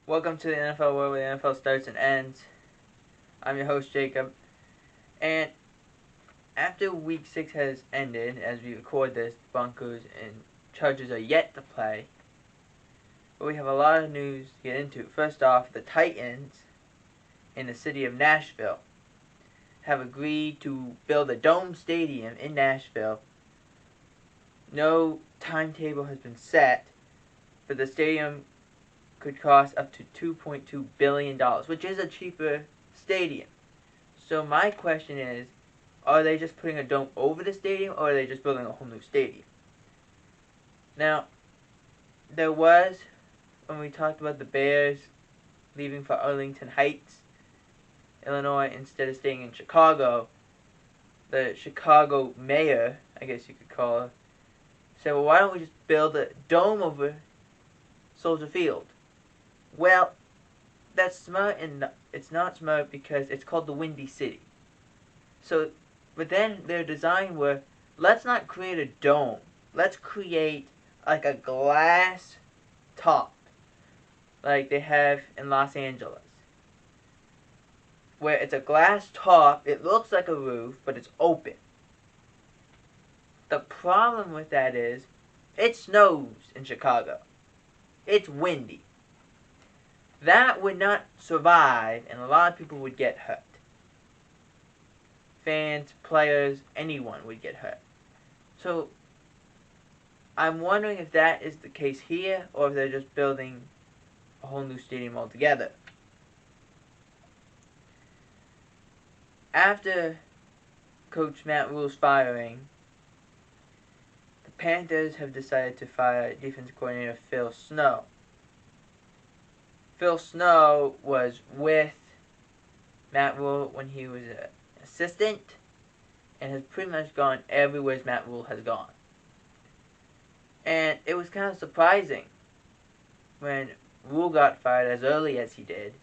Welcome to the NFL world where the NFL starts and ends. I'm your host, Jacob. And after week 6 has ended, as we record this, Broncos and Chargers are yet to play. But we have a lot of news to get into. First off, the Titans in the city of Nashville have agreed to build a dome stadium in Nashville. No timetable has been set, but the stadium could cost up to $2.2 billion, which is a cheaper stadium. So my question is, are they just putting a dome over the stadium, or are they just building a whole new stadium? Now, there was, when we talked about the Bears leaving for Arlington Heights, Illinois, instead of staying in Chicago, the Chicago mayor, I guess you could call her, said, well, why don't we just build a dome over Soldier Field? Well, that's smart, and it's not smart because it's called the Windy City. So, but then their design was, let's not create a dome. Let's create like a glass top, like they have in Los Angeles, where it's a glass top. It looks like a roof, but it's open. The problem with that is, it snows in Chicago. It's windy. That would not survive, and a lot of people would get hurt. Fans, players, anyone would get hurt. So, I'm wondering if that is the case here, or if they're just building a whole new stadium altogether. After Coach Matt Rule's firing, the Panthers have decided to fire defensive coordinator Phil Snow. Phil Snow was with Matt Rule when he was an assistant, and has pretty much gone everywhere Matt Rule has gone. And it was kind of surprising when Rule got fired as early as he did.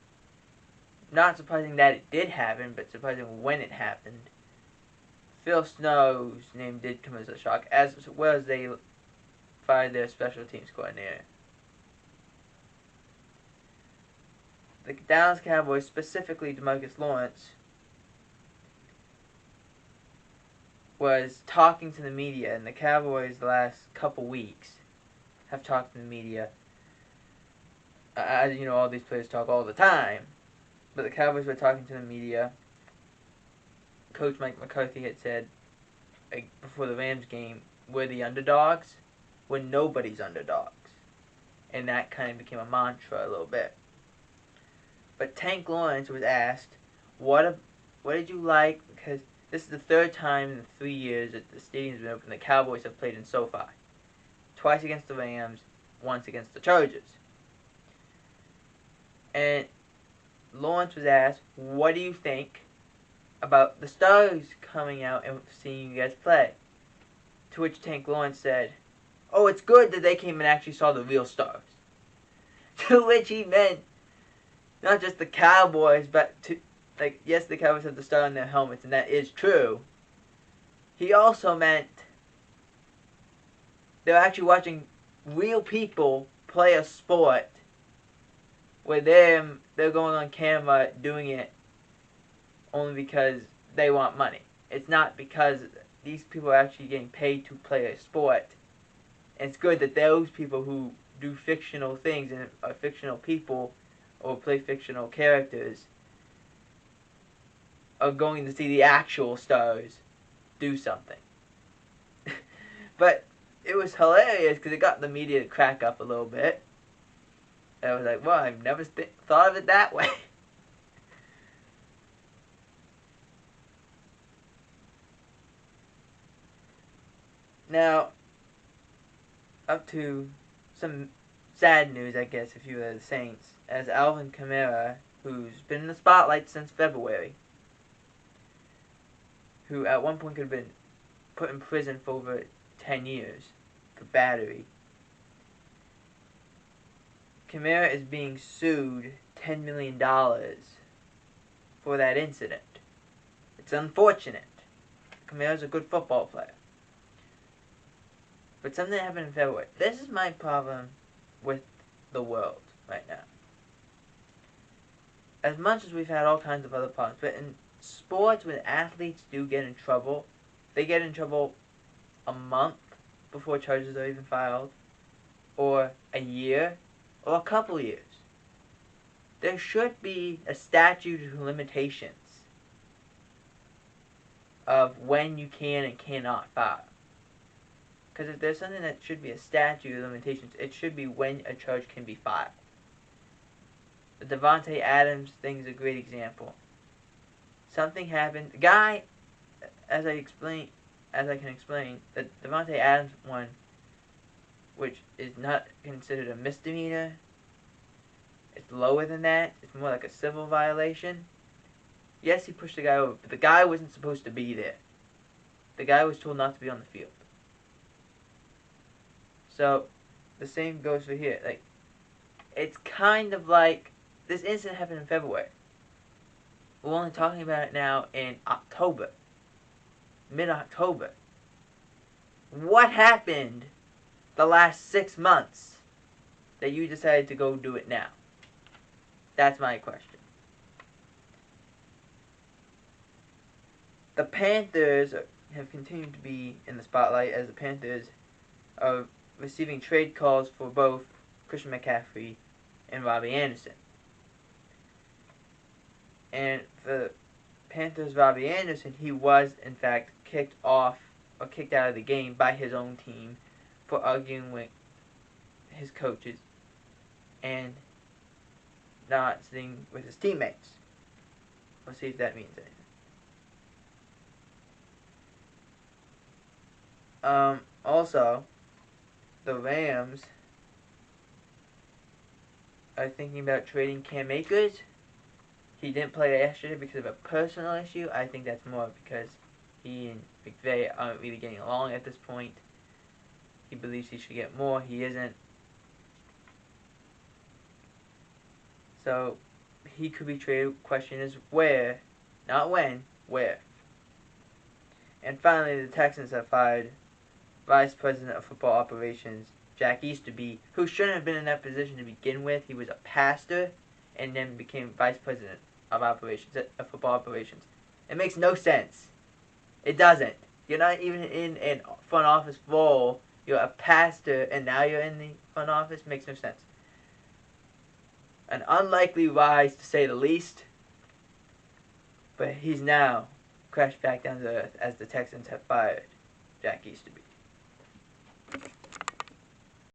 Not surprising that it did happen, but surprising when it happened. Phil Snow's name did come as a shock, as well as they fired their special teams coordinator. The Dallas Cowboys, specifically DeMarcus Lawrence, was talking to the media, and the Cowboys the last couple weeks have talked to the media. As you know, all these players talk all the time, but the Cowboys were talking to the media. Coach Mike McCarthy had said, like, before the Rams game, we're the underdogs, when nobody's underdogs. And that kind of became a mantra a little bit. But Tank Lawrence was asked, what did you like? Because this is the third time in 3 years that the stadium's been open. The Cowboys have played in SoFi. Twice against the Rams, once against the Chargers. And Lawrence was asked, what do you think about the stars coming out and seeing you guys play? To which Tank Lawrence said, oh, it's good that they came and actually saw the real stars. To which he meant, not just the Cowboys, but yes, the Cowboys have the star on their helmets, and that is true. He also meant they're actually watching real people play a sport where they're going on camera doing it only because they want money. It's not because these people are actually getting paid to play a sport. And it's good that those people who do fictional things and are fictional people or play fictional characters are going to see the actual stars do something. But it was hilarious because it got the media to crack up a little bit. And I was like, well, I've never thought of it that way. Now, up to some sad news, I guess, if you were the Saints, as Alvin Kamara, who's been in the spotlight since February, who at one point could have been put in prison for over 10 years for battery. Kamara is being sued $10 million for that incident. It's unfortunate. Kamara's a good football player. But something happened in February. This is my problem with the world right now. as much as we've had all kinds of other problems, but in sports, when athletes do get in trouble, they get in trouble a month before charges are even filed, or a year, or a couple years. There should be a statute of limitations of when you can and cannot file. Because if there's something that should be a statute of limitations, it should be when a charge can be filed. The Davante Adams thing is a great example. Something happened. The guy, as I can explain, the Davante Adams one, which is not considered a misdemeanor, it's lower than that. It's more like a civil violation. Yes, he pushed the guy over, but the guy wasn't supposed to be there. The guy was told not to be on the field. So, the same goes for here. Like, it's kind of like this incident happened in February. We're only talking about it now in October. Mid-October. What happened the last 6 months that you decided to go do it now? That's my question. The Panthers have continued to be in the spotlight as the Panthers are receiving trade calls for both Christian McCaffrey and Robbie Anderson. And for the Panthers' Robbie Anderson, he was in fact kicked out of the game by his own team for arguing with his coaches and not sitting with his teammates. Let's see if that means anything. Also, the Rams are thinking about trading Cam Akers. He didn't play yesterday because of a personal issue. I think that's more because he and McVay aren't really getting along at this point. He believes he should get more. He isn't. So, he could be traded. Question is where, not when, where. And finally, the Texans have fired Vice President of Football Operations Jack Easterby, who shouldn't have been in that position to begin with. He was a pastor and then became Vice President of Football Operations. It makes no sense. It doesn't. You're not even in a front office role. You're a pastor and now you're in the front office. Makes no sense. An unlikely rise, to say the least. But he's now crashed back down to earth as the Texans have fired Jack Easterby.